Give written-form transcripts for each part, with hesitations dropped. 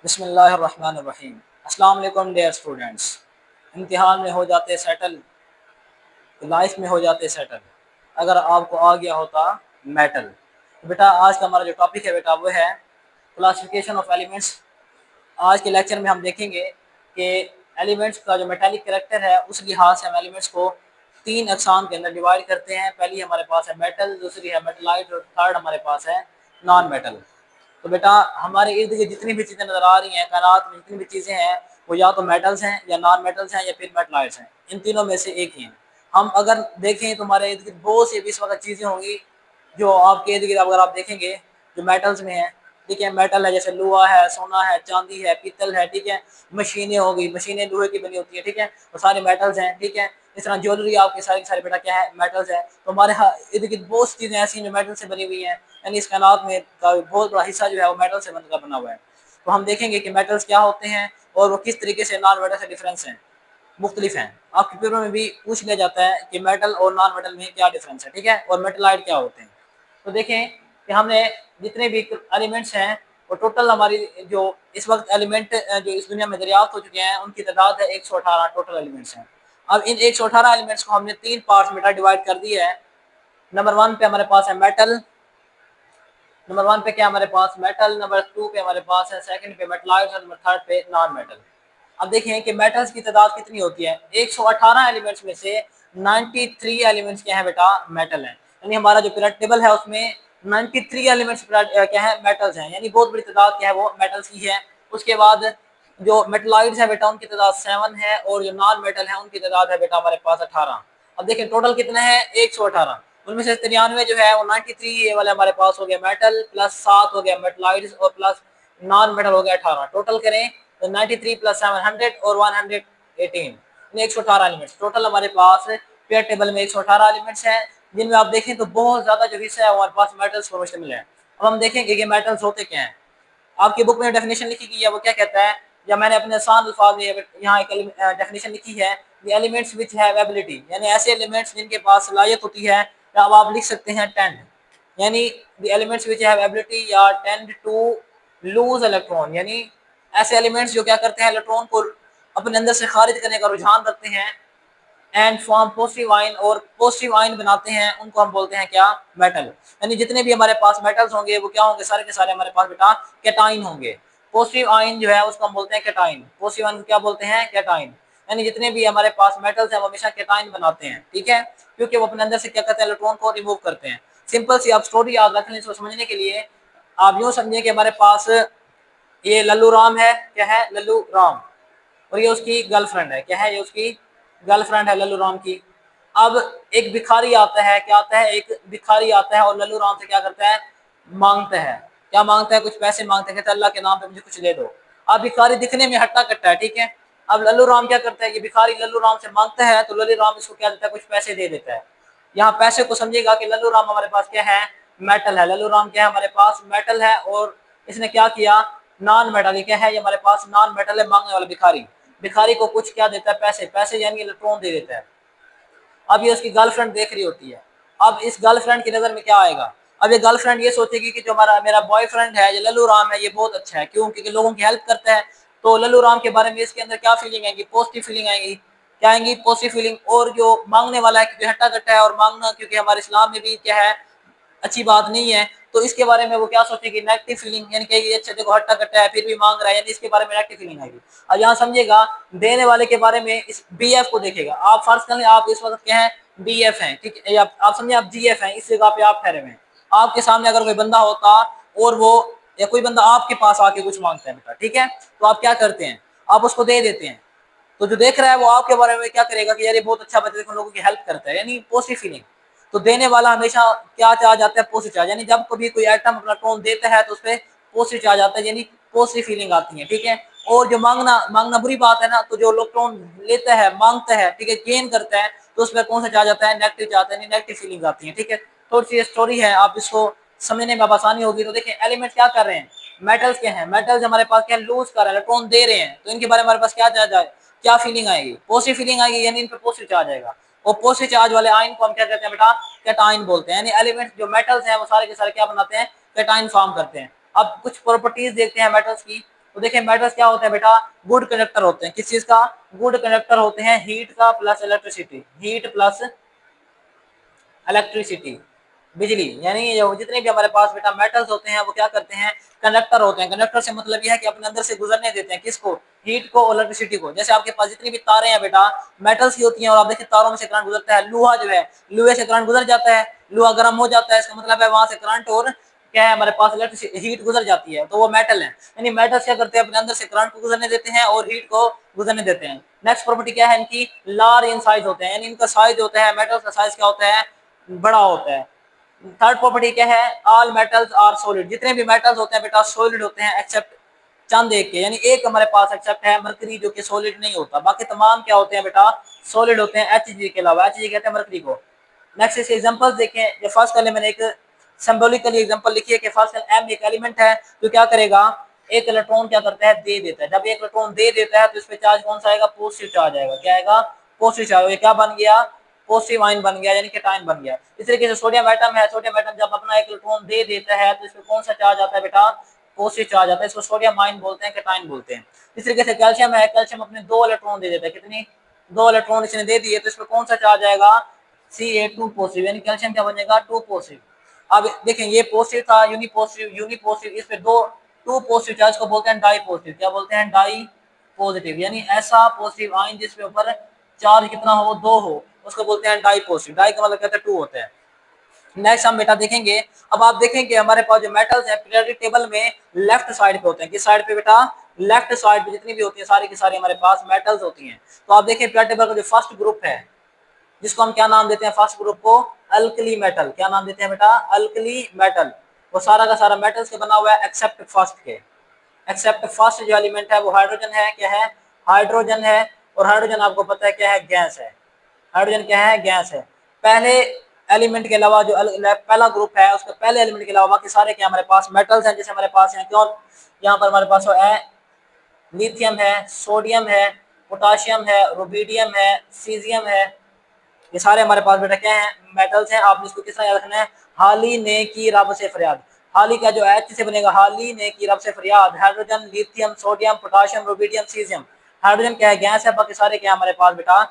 बिस्मिल्लाहिर्रहमानिर्रहीम। अस्सलाम वालेकुम डियर स्टूडेंट्स। इम्तिहान में हो जाते सेटल तो लाइफ में हो जाते सेटल अगर आपको आ गया होता मेटल। तो बेटा आज का हमारा जो टॉपिक है बेटा वो है क्लासिफिकेशन ऑफ एलिमेंट्स। आज के लेक्चर में हम देखेंगे कि एलिमेंट्स का जो मेटालिक करेक्टर है उस लिहाज से हम एलिमेंट्स को तीन अकसाम के अंदर डिवाइड करते हैं। पहली हमारे पास है मेटल, दूसरी है मेटलाइट और थर्ड हमारे पास है नॉन मेटल। तो बेटा हमारे इर्द गिर्द जितनी भी चीज़ें नज़र आ रही हैं कायनात में, जितनी भी चीज़ें हैं वो या तो मेटल्स हैं या नॉन मेटल्स हैं या फिर मेटलाइट्स हैं। इन तीनों में से एक ही हैं। हम अगर देखें तो हमारे इर्द गिर्द बहुत सी इस वक्त चीज़ें होंगी जो आपके इर्द गिर्द अगर आप देखेंगे जो मेटल्स में है। ठीक है, मेटल है जैसे लोहा है, सोना है, चांदी है, पीतल है। ठीक है, मशीनें हो गई, मशीनें लोहे की बनी होती है। ठीक है, वो सारे मेटल्स हैं। ठीक है, इस तरह ज्वेलरी आपके सारे के सारे बेटा क्या है, मेटल्स है। तो हमारे इर्द गिर्द बहुत सी चीज़ें ऐसी हैं जो मेटल से बनी हुई हैं। यानी इस कायनात में का बहुत बड़ा हिस्सा जो है वो मेटल से बनकर बना हुआ है। तो हम देखेंगे कि मेटल्स क्या होते हैं और वो किस तरीके से नॉन मेटल से डिफरेंस हैं, मुख्तलिफ हैं। आपके पेपरों में भी पूछ लिया जाता है कि मेटल और नॉन मेटल में क्या डिफरेंस है। ठीक है, और मेटलाइट क्या होते हैं। तो देखें कि हमने जितने भी एलिमेंट्स हैं वो टोटल हमारी जो इस वक्त एलिमेंट जो इस दुनिया में दरियाफ्त हो चुके हैं उनकी तादाद है 118 टोटल एलिमेंट्स हैं। अब इन 118 एलिमेंट्स को हमने तीन पार्ट्स में डिवाइड कर दिया है। नंबर वन पे हमारे पास है मेटल। नंबर वन पे क्या हमारे पास मेटल, नंबर टू पे हमारे पास है, सेकंड पे मेटलाइट्स और नंबर थर्ड पे नॉन मेटल। अब देखें कि मेटल्स की तादाद कितनी होती है। 118 एलिमेंट्स में से 93 एलिमेंट्स क्या है बेटा, मेटल है। यानी हमारा जो पीरियड टेबल है उसमें 93 एलिमेंट्स क्या है, मेटल्स हैं। यानी बहुत बड़ी तादाद क्या है वो मेटल्स की है। उसके बाद जो मेटलाइट्स है बेटा उनकी तादाद 7 है और जो नॉन मेटल है उनकी तादाद है बेटा हमारे पास 18। अब देखें टोटल कितने हैं, 118। उनमें से 93 जो है वो 93 ये वाले हमारे पास हो गया मेटल, प्लस 7 हो गया मेटलाइट्स और प्लस नॉन मेटल हो गया 18। टोटल करें तो 93 प्लस 7 100 और 118, 118 एलिमेंट्स टोटल हमारे पास पेयर टेबल में 118 एलिमेंट्स हैं। जिनमें आप देखें तो बहुत ज्यादा जो हिस्सा है हमारे पास मेटल्स पर मुश्तमिल है। अब हम देखेंगे कि मेटल्स होते क्या हैं। आपकी बुक में डेफिनेशन लिखी गई है वो क्या कहता है, या मैंने अपने आसान अल्फाज में यहाँ एक डेफिनेशन लिखी है, the elements which have ability, यानी ऐसे एलिमेंट्स जिनके पास सलाहियत होती है। या अब आप लिख सकते हैं टेंड, यानी the elements which have ability या टेंड टू लूज इलेक्ट्रॉन, यानी ऐसे एलिमेंट्स जो क्या करते हैं इलेक्ट्रॉन को अपने अंदर से खारिज करने का रुझान रखते हैं एंड फॉर्म पॉजिटिव आयन, और पॉजिटिव आयन बनाते हैं, उनको हम बोलते हैं क्या, मेटल। यानी जितने भी हमारे पास मेटल्स होंगे वो क्या होंगे, सारे के सारे हमारे पास बेटा कैटाइन होंगे। पॉजिटिव आयन जो है उसको हम बोलते हैं कैटाइन, पॉजिटिव आयन क्या बोलते हैं, कैटाइन। यानी जितने भी हमारे पास मेटल्स हैं वो हमेशा कैटाइन बनाते हैं। ठीक है, क्योंकि वो अपने अंदर से क्या करते हैं, इलेक्ट्रॉन को रिमूव करते हैं। सिंपल सी आप स्टोरी याद रख लें इसको समझने के लिए। आप यूँ समझिए कि हमारे पास ये लल्लू राम है, क्या है, लल्लू राम, और ये उसकी गर्लफ्रेंड है, क्या है, ये उसकी गर्लफ्रेंड है लल्लू राम की। अब एक भिखारी आता है, क्या आता है, एक भिखारी आता है और लल्लू राम से क्या करता है, मांगता है। क्या मांगता है, कुछ पैसे मांगते हैं, कहता है अल्लाह के नाम पे मुझे कुछ दे दो। अब भिखारी दिखने में हट्टा कट्टा है। ठीक है, अब लल्लू राम क्या करता है, ये भिखारी लल्लू राम से मांगता है तो लल्लू राम इसको क्या देता है, कुछ पैसे दे देता है। यहाँ पैसे को समझेगा कि लल्लू राम हमारे पास क्या है, मेटल है। लल्लू राम क्या है, हमारे पास मेटल है। और इसने क्या किया, नॉन मेटल, क्या है, ये हमारे पास नॉन मेटल है। मांगने वाला भिखारी, भिखारी को कुछ क्या देता है, पैसे, पैसे यानी इलेक्ट्रॉन दे देता है। अब ये उसकी गर्लफ्रेंड देख रही होती है। अब इस गर्लफ्रेंड की नज़र में क्या आएगा, अब ये गर्लफ्रेंड ये सोचेगी कि जो हमारा मेरा बॉयफ्रेंड है, ये लल्लू राम है, ये बहुत अच्छा है। क्यों, क्योंकि लोगों की हेल्प करता है। तो लल्लू राम के बारे में इसके अंदर क्या फीलिंग आएगी, पॉजिटिव फीलिंग आएगी। क्या आएंगी, पॉजिटिव फीलिंग। और जो मांगने वाला है, क्योंकि हट्टा कट्टा है और मांगना क्योंकि हमारे इस्लाम में भी क्या है, अच्छी बात नहीं है, तो इसके बारे में वो क्या सोचेगी, नेगेटिव फीलिंग। यानी कि अच्छा देखो हट्टा कट्टा है फिर भी मांग रहा है, यानी इसके बारे में नेगेटिव फीलिंग आएगी। और यहाँ समझिएगा देने वाले के बारे में इस बीएफ को देखेगा। आप फर्ज कर लें आप इस वक्त क्या है, बीएफ हैं, ठीक है, आप समझे आप जीएफ हैं, इस जगह पे आप ठहरे हुए हैं। आपके सामने अगर कोई बंदा होता और वो, या कोई बंदा आपके पास आके कुछ मांगता है बेटा, ठीक है, तो आप क्या करते हैं, आप उसको दे देते हैं। तो जो देख रहा है वो आपके बारे में क्या करेगा कि यार ये बहुत अच्छा बच्चा, देखो लोगों की हेल्प करता है, यानी पॉजिटिव फीलिंग। तो देने वाला हमेशा क्या चाह जाता है, पॉजिटिव चार्ज। यानी जब कभी कोई आइटम अपना टोन देता है तो उस पर पॉजिटिव चार्ज आता है, यानी पॉजिटिव फीलिंग आती है। ठीक है, और जो मांगना, मांगना बुरी बात है ना, तो जो लोग टोन लेता है, मांगता है, ठीक है, गेन करता है, तो उस पर कौन सा चार्ज आता है, नेगेटिव चार्ज, यानी नेगेटिव फीलिंग आती है। ठीक है, थोड़ी सी स्टोरी है, आप इसको समझने में आसानी होगी। तो देखिए एलिमेंट क्या कर रहे हैं, मेटल्स के हैं, मेटल्स हमारे पास क्या लूज कर रहे हैं, इलेक्ट्रॉन दे रहे हैं, तो इनके बारे में हमारे पास क्या चार्ज आए, क्या फीलिंग आएगी, पॉजिटिव फीलिंग आएगी, यानी इन पर पॉजिटिव चार्ज आएगा। और पॉजिटिव चार्ज वाले आयन को हम क्या कहते हैं बेटा, कैटाइन बोलते हैं। यानी एलिमेंट्स जो मेटल्स हैं वो सारे के सारे क्या बनाते हैं, कैटाइन फॉर्म करते हैं। अब कुछ प्रॉपर्टीज देखते हैं मेटल्स की। तो देखिए मेटल्स क्या होते हैं बेटा, गुड कंडक्टर होते हैं। किस चीज का, गुड कंडक्टर होते हैं, हीट का plus electricity, heat plus electricity, बिजली। यानी ये जो जितने भी हमारे पास बेटा मेटल्स होते हैं वो क्या करते हैं, कंडक्टर होते हैं। कंडक्टर से मतलब ये है कि अपने अंदर से गुजरने देते हैं किसको, हीट को और इलेक्ट्रिसिटी को। जैसे आपके पास जितनी भी तारे हैं बेटा मेटल्स की होती हैं, और आप देखिए तारों में से करंट गुजरता है। लोहा जो है, लोहे से करंट गुजर जाता है, लोहा गर्म हो जाता है, इसका मतलब है वहां से करंट और क्या है हमारे पास इलेक्ट्रिसिटी, हीट गुजर जाती है, तो वो मेटल है। यानी मेटल्स क्या करते हैं, अपने अंदर से करंट को गुजरने देते हैं और हीट को गुजरने देते हैं। नेक्स्ट प्रॉपर्टी क्या है इनकी, लार्ज इन साइज होते हैं, यानी इनका साइज होता है, मेटल्स का साइज क्या होता है, बड़ा होता है। थर्ड प्रॉपर्टी क्या है, ऑल मेटल्स आर सॉलिड, जितने भी मेटल्स होते हैं बेटा सॉलिड होते हैं एक्सेप्ट चांद एक के, यानी एक हमारे पास एक्सेप्ट है मरकरी जो कि सॉलिड नहीं होता, बाकी तमाम क्या होते हैं बेटा सॉलिड होते हैं, एचजी के अलावा, एचजी कहते हैं मरकरी को। नेक्स्ट इसके एग्जांपल्स देखें। जो फर्स्ट वाले मैंने एक सिंबॉलिकली एग्जांपल लिखी है कि फर्स्ट एम एक एलिमेंट है, तो क्या करेगा, एक इलेक्ट्रॉन क्या करता है, दे देता है। जब एक इलेक्ट्रॉन दे देता है तो इस पे चार्ज कौन सा आएगा, पॉजिटिव चार्ज आएगा। क्या आएगा, पॉजिटिव चार्ज। ये क्या बन गया, पॉजिटिव आयन बन गया, यानी कैटायन बन गया। इस तरीके से सोडियम एटम है, सोडियम एटम जब अपना एक इलेक्ट्रॉन दे देता है तो इसमें कौन सा चार्ज आता है बेटा, पॉजिटिव चार्ज आता है, इसको सोडियम आयन बोलते हैं, कैटायन बोलते हैं। इस तरीके से कैल्शियम है, कैल्शियम अपने दो इलेक्ट्रॉन दे देता है, कितनी, दो इलेक्ट्रॉन इसने दे दिए, तो इसमें कौन सा चार्ज आएगा, Ca2 पॉजिटिव, यानी कैल्शियम क्या बनेगा, 2 पॉजिटिव। अब देखें ये पॉजिटिव था, यूनी पॉजिटिव, यूनी पॉजिटिव, इस पे दो 2 पॉजिटिव चार्ज को बोलते हैं डाई पॉजिटिव। क्या बोलते हैं, डाई पॉजिटिव, यानी ऐसा पॉजिटिव आयन जिसके ऊपर चार्ज कितना हो, 2 हो, उसको बोलते हैं डाई पॉजिटिव। डाई का मतलब कहते हैं 2 होता है। नेक्स्ट हम बेटा देखेंगे, अब आप देखेंगे हमारे पास जो मेटल्स है पीरियोडिक टेबल में लेफ्ट साइड पे होते हैं। किस साइड पे बेटा, लेफ्ट साइड पे जितनी भी होती है सारी की सारी हमारे पास मेटल्स होती हैं। तो आप देखिए पीरियोडिक टेबल का जो फर्स्ट ग्रुप है, जिसको हम क्या नाम देते हैं, फर्स्ट ग्रुप को अल्कली मेटल। क्या नाम देते हैं बेटा, अल्कली मेटल। वो सारा का सारा मेटल्स के बना हुआ है एक्सेप्ट फर्स्ट के। एक्सेप्ट फर्स्ट जो एलिमेंट है वो हाइड्रोजन है, क्या है, हाइड्रोजन है। और हाइड्रोजन आपको पता है क्या है, गैस है। हाइड्रोजन क्या है, गैस है। पहले एलिमेंट के अलावा जो पहला ग्रुप है उसके पहले एलिमेंट के अलावा बाकी सारे क्या हमारे पास मेटल्स हैं। जैसे हमारे पास हैं क्यों, यहाँ पर हमारे पास है लिथियम है, सोडियम है, पोटाशियम है, रुबिडियम है, सीजियम है। ये सारे हमारे पास बेटा क्या है, मेटल्स हैं। आपने इसको किस तरह याद रखना है, हाली ने की रब से फरियाद। हाली का जो एच से बनेगा, हाली ने की रब से फरियाद। Hydrogen, lithium, sodium, potassium, rubidium, caesium. Hydrogen क्या है, गैस है, बाकी सारे क्या हमारे पास बेटा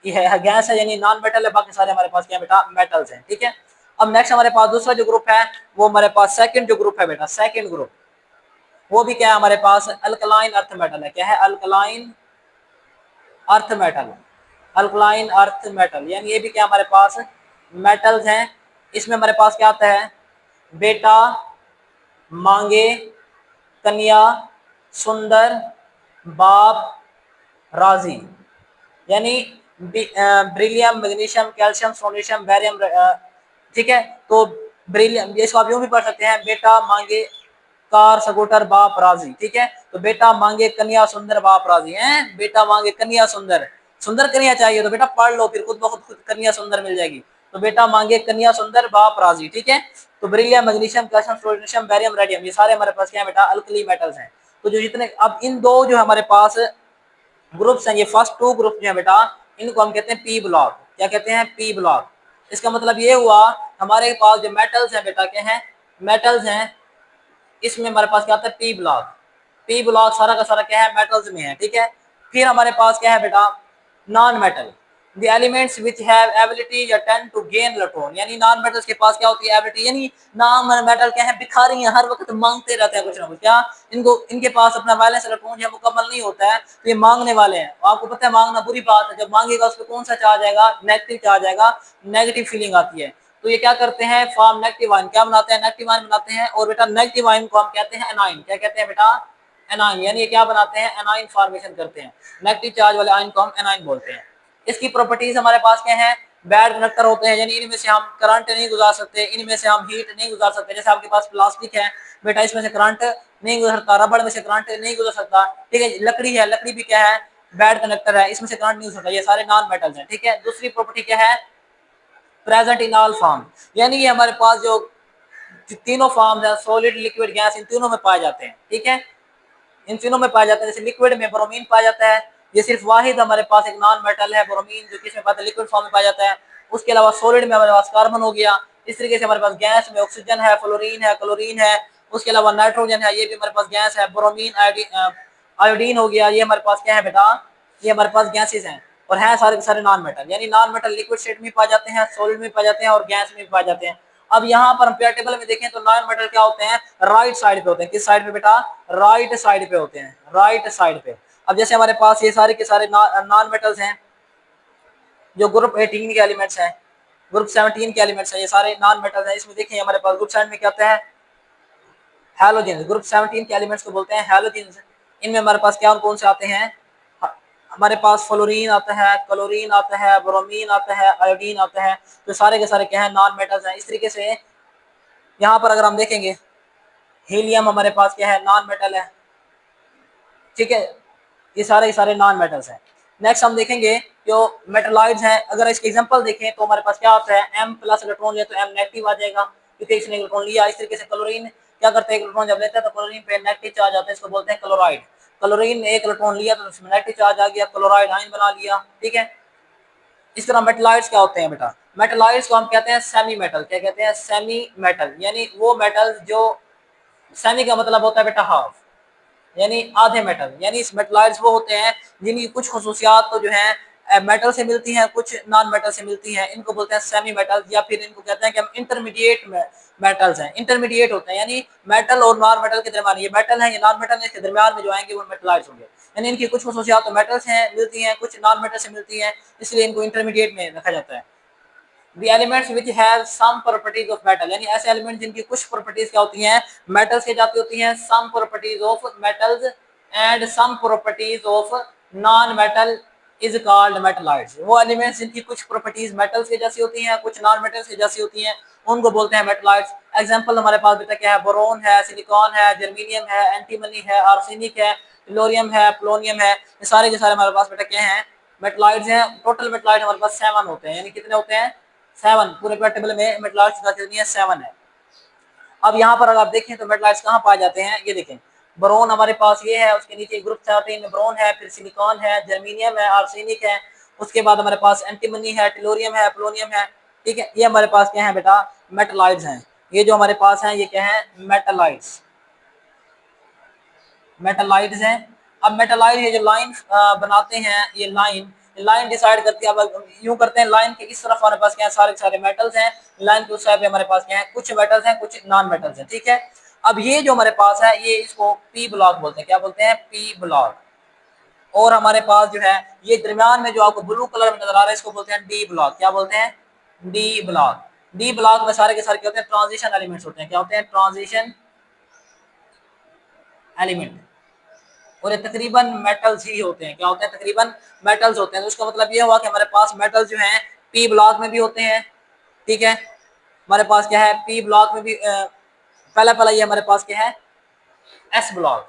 ये है गैस है, यानी नॉन मेटल है, बाकी सारे हमारे पास क्या बेटा मेटल्स हैं। ठीक है। अब नेक्स्ट हमारे पास दूसरा जो ग्रुप है वो हमारे पास सेकंड जो ग्रुप है बेटा, सेकंड ग्रुप, वो भी क्या है हमारे पास, अल्कलाइन अर्थ मेटल है। क्या है, alkaline earth metal, alkaline earth metal, यानी ये भी क्या हमारे पास मेटल्स हैं। इसमें हमारे पास क्या आता है, बेटा, मांगे, कन्या, सुंदर, बाप, राजी। यानी beryllium, magnesium, calcium, sodium, barium. ठीक है। तो ब्रिलियम इसको आप यूं भी पढ़ सकते हैं, बेटा, मांगे, कार, स्कूटर, बाप, राजी। ठीक है। तो बेटा, मांगे, कन्या, सुंदर, बाप, राजी है। बेटा, मांगे, कन्या, सुंदर, सुंदर कन्या चाहिए तो बेटा पढ़ लो, फिर खुद ब खुद कन्या सुंदर मिल जाएगी। तो बेटा, मांगे, कन्या, सुंदर, बाप, राजी। ठीक है। तो beryllium, magnesium, calcium, sodium, barium, radium, ये सारे हमारे पास क्या है बेटा, अल्कली मेटल्स हैं। तो जो जितने अब इन दो जो हमारे पास ग्रुप्स हैं, ये फर्स्ट 2 ग्रुप जो है बेटा, इनको हम कहते हैं पी ब्लॉक। क्या कहते हैं, पी ब्लॉक। इसका मतलब ये हुआ हमारे पास जो मेटल्स हैं बेटा, क्या है, मेटल्स हैं, इसमें हमारे पास क्या आता है, पी ब्लॉक। पी ब्लॉक सारा का सारा क्या है, मेटल्स में है। ठीक है। फिर हमारे पास क्या है बेटा, non metal, the elements which have ability या टेंड टू गेन इलेक्ट्रॉन। यानी नॉन मेटल्स के पास क्या होती है, एबिलिटी, यानी नॉन मेटल क्या है, भिखारी हैं, हर वक्त मांगते रहते हैं कुछ ना कुछ। क्या, इनको इनके पास अपना वैलेंस इलेक्ट्रॉन जो मुकम्मल नहीं होता है, तो ये मांगने वाले हैं। आपको पता है मांगना बुरी बात है, जब मांगेगा उस पर कौन सा चार्ज आएगा, नेगेटिव चार्ज आएगा, नेगेटिव फीलिंग आती है। तो ये क्या करते हैं, फॉर्म नेगेटिव आयन। क्या बनाते हैं, नेगेटिव आयन बनाते हैं। और बेटा नेगेटिव आयन को हम कहते हैं एनाइन। क्या कहते हैं बेटा, एनाइन, यानी ये क्या बनाते हैं, एनाइन फॉर्मेशन करते हैं। नेगेटिव चार्ज वाले आयन को हम एनाइन बोलते हैं। इसकी प्रॉपर्टीज हमारे पास क्या है, बैड कंडक्टर होते हैं, यानी इनमें से हम करंट नहीं गुजार सकते, इनमें से हम हीट नहीं गुजार सकते। जैसे आपके पास प्लास्टिक है बेटा, इसमें से करंट नहीं गुजर सकता, रबड़ में से करंट नहीं गुजर सकता। ठीक है। लकड़ी है, लकड़ी भी क्या है, बैड कंडक्टर है, इसमें से करंट नहीं गुजर सकता। ये सारे नॉन मेटल्स हैं। ठीक है। दूसरी प्रॉपर्टी क्या है, प्रेजेंट इन ऑल फॉर्म, यानी कि हमारे पास जो तीनों फॉर्म्स है, सॉलिड, लिक्विड, गैस, इन तीनों में पाए जाते हैं। ठीक है। इन तीनों में पाया जाता है। जैसे लिक्विड में ब्रोमीन पाया जाता है, ये सिर्फ वाहिद हमारे पास एक नॉन मेटल है ब्रोमीन, जो किसमें पाता है, लिक्विड फॉर्म में पाया जाता है। उसके अलावा सॉलिड में हमारे पास कार्बन हो गया। इस तरीके से हमारे पास गैस में ऑक्सीजन है, फ्लोरीन है, क्लोरीन है, उसके अलावा नाइट्रोजन है, ये भी हमारे पास गैस है। ब्रोमीन, आयोडीन हो गया, ये हमारे पास क्या है बेटा, ये हमारे पास गैसेस हैं और है सारे के सारे नॉन मेटल। यानी नॉन मेटल लिक्विड स्टेट में पाए जाते हैं, सॉलिड में पाए जाते हैं और गैस में पाए जाते हैं। अब यहाँ पर हम पीरियड टेबल में देखें तो नॉन मेटल क्या होते हैं, राइट साइड पे होते हैं। किस साइड पे बेटा, राइट साइड पे होते हैं, राइट साइड पे। अब जैसे हमारे पास ये सारे के सारे नॉन मेटल्स हैं जो ग्रुप 18 के एलिमेंट्स हैं, ग्रुप 17 के एलिमेंट्स हैं, ये सारे नॉन मेटल्स हैं। इसमें देखिए हमारे पास ग्रुप साइड में क्या होता है, हैलोजन। ग्रुप 17 के एलिमेंट्स को बोलते हैं हैलोजन। इनमें हमारे पास क्या कौन से आते हैं, हमारे पास फ्लोरीन आता है, क्लोरीन आता है, ब्रोमीन आता है, आयोडीन आता है। तो सारे के सारे क्या है, नॉन मेटल्स हैं। इस तरीके से यहाँ पर अगर हम देखेंगे हीलियम हमारे पास क्या है, नॉन मेटल है, ठीक है। ये सारे नॉन मेटल्स हैं। नेक्स्ट हम देखेंगे जो मेटलॉइड्स हैं। अगर इसके एग्जांपल देखें तो हमारे पास क्या होता है, M प्लस इलेक्ट्रॉन लिया तो M नेगेटिव आ जाएगा क्योंकि इसने इलेक्ट्रॉन लिया। इस तरीके से क्लोरीन क्या करते हैं, इलेक्ट्रॉन जब लेता है तो क्लोरीन पे नेगेटिव चार्ज आता है, इसको बोलते हैं क्लोराइड। क्लोरीन ने एक इलेक्ट्रॉन लिया तो उसमें नेगेटिव चार्ज आ गया, क्लोराइड आयन बना लिया, ठीक है। इस तरह मेटलॉइड्स क्या होते हैं बेटा, मेटलॉइड्स को हम कहते हैं सेमी मेटल। क्या कहते हैं, सेमी मेटल। यानी वो मेटल जो, सेमी का मतलब होता है बेटा हाफ, यानी आधे मेटल। यानी इस मेटलॉइड्स वो होते हैं जिनकी कुछ खसूसियात तो जो है मेटल से मिलती हैं, कुछ नॉन मेटल से मिलती हैं। इनको बोलते हैं सेमी मेटल, या फिर इनको कहते हैं कि हम इंटरमीडिएट मेटल्स हैं, इंटरमीडिएट होते हैं। यानी मेटल और नॉन मेटल के दरमियान, ये मेटल है ये नॉन मेटल है, इसके दरमियान में जो आएंगे वो मेटलॉइड्स होंगे। यानी इनकी कुछ खसूसियात तो मेटल से मिलती हैं, कुछ नॉन मेटल से मिलती हैं, इसलिए इनको इंटरमीडिएट में रखा जाता है। The elements which have some properties of metal, यानी ऐसे एलिमेंट जिनकी कुछ प्रॉपर्टीज क्या होती हैं, मेटल्स के जाती होती हैं। some properties of metals and some properties of non metal is called metalloids। वो एलिमेंट्स जिनकी कुछ प्रॉपर्टीज मेटल्स के जैसी होती हैं, कुछ नॉन मेटल्स के जैसी होती हैं, उनको बोलते हैं मेटलॉइड्स। एग्जांपल हमारे पास बेटा क्या है, बोरोन है, सिलिकॉन है, जर्मेनियम है, एंटीमनी है, आर्सेनिक है, टेलोरियम है, पोलोनियम है। ये सारे के सारे हमारे पास बेटा क्या हैं, मेटलॉइड्स हैं। टोटल मेटलॉइड हमारे पास 7 होते हैं। यानी कितने होते हैं, 7। पूरे टेबल में मेटलॉइड्स की कितनी है, 7 है। अब यहाँ पर अगर आप देखें तो मेटलॉइड्स कहाँ पाए जाते हैं, ये देखें बोरोन हमारे पास ये है, उसके नीचे ग्रुप 13 में बोरोन है, फिर सिलिकॉन है, जर्मेनियम है, आर्सेनिक है, उसके बाद हमारे पास एंटीमनी है, टेलोरियम है, पोलोनियम है, ठीक है। ये हमारे पास क्या है बेटा, मेटलॉइड्स हैं। ये जो हमारे पास हैं ये क्या है, मेटलॉइड्स, मेटलॉइड्स हैं। अब मेटलॉइड ये जो लाइन बनाते हैं, ये लाइन डिसाइड करती है। अब यूं करते हैं, लाइन के इस तरफ हमारे पास क्या है, सारे सारे मेटल्स हैं, लाइन के उस साइड पे हमारे पास क्या है, कुछ मेटल्स हैं, कुछ नॉन मेटल्स हैं, ठीक है। अब ये जो हमारे पास है, ये इसको पी ब्लॉक बोलते हैं। क्या बोलते हैं, पी ब्लॉक। और हमारे पास जो है ये दरमियान में जो आपको ब्लू कलर में नजर आ रहा है, इसको बोलते हैं डी ब्लॉक। क्या बोलते हैं, डी ब्लॉक। डी ब्लॉक में सारे के सारे क्या होते हैं, ट्रांजिशन एलिमेंट्स होते हैं। क्या होते हैं, ट्रांजिशन एलिमेंट। और ये तकरीबन मेटल्स ही होते हैं। क्या होते हैं, तकरीबन मेटल्स होते हैं। तो उसका मतलब ये हुआ कि हमारे पास मेटल्स जो हैं पी ब्लॉक में भी होते हैं, ठीक है। हमारे पास क्या है, पी ब्लॉक में भी पहला ये हमारे पास क्या है, एस ब्लॉक,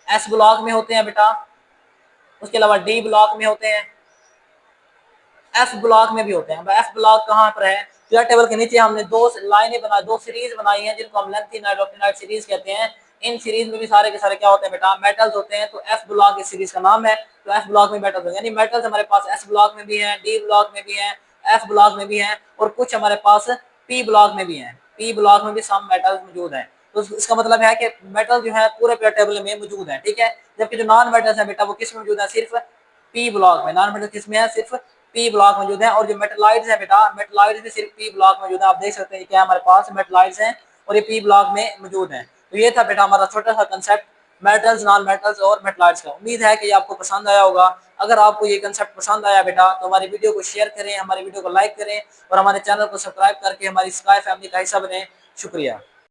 एस ब्लॉक में होते हैं बेटा। उसके अलावा डी ब्लॉक में होते हैं, एफ ब्लॉक में भी होते हैं। एफ ब्लॉक कहाँ पर है, पीरियड टेबल के नीचे हमने दो लाइनें बनाई, दो सीरीज बनाई हैं जिनको हम लेंथेनाइड ऑक्टेनाइड सीरीज कहते हैं। इन सीरीज में भी सारे के सारे क्या होते हैं बेटा, मेटल्स होते हैं। तो एफ ब्लॉक इस सीरीज का नाम है। तो एफ ब्लॉक में मेटल्स होंगे, यानी मेटल्स हमारे पास एस ब्लॉक में भी हैं, डी ब्लॉक में भी हैं, एफ ब्लॉक में भी हैं, और कुछ हमारे पास पी ब्लॉक में भी हैं। पी ब्लॉक में भी सम मेटल्स मौजूद हैं। तो इसका मतलब है कि मेटल जो है पूरे पीरियड टेबल में मौजूद है, ठीक है। जबकि जो नॉन मेटल्स है बेटा वो किस में मौजूद है, सिर्फ पी ब्लॉक में। नॉन मेटल किस में है, सिर्फ पी ब्लॉक मौजूद है। और जो मेटलॉइड्स है बेटा, मेटलॉइड्स भी सिर्फ पी ब्लॉक मौजूद है। आप देख सकते हैं क्या हमारे पास मेटलॉइड्स हैं और ये पी ब्लॉक में मौजूद हैं। तो ये था बेटा हमारा छोटा सा कंसेप्ट मेटल्स, नॉन मेटल्स और मेटलॉइड्स का। उम्मीद है कि ये आपको पसंद आया होगा। अगर आपको ये कंसेप्ट पसंद आया बेटा तो हमारी वीडियो को शेयर करें, हमारी वीडियो को लाइक करें और हमारे चैनल को सब्सक्राइब करके हमारी स्काई फैमिली का हिस्सा बने। शुक्रिया।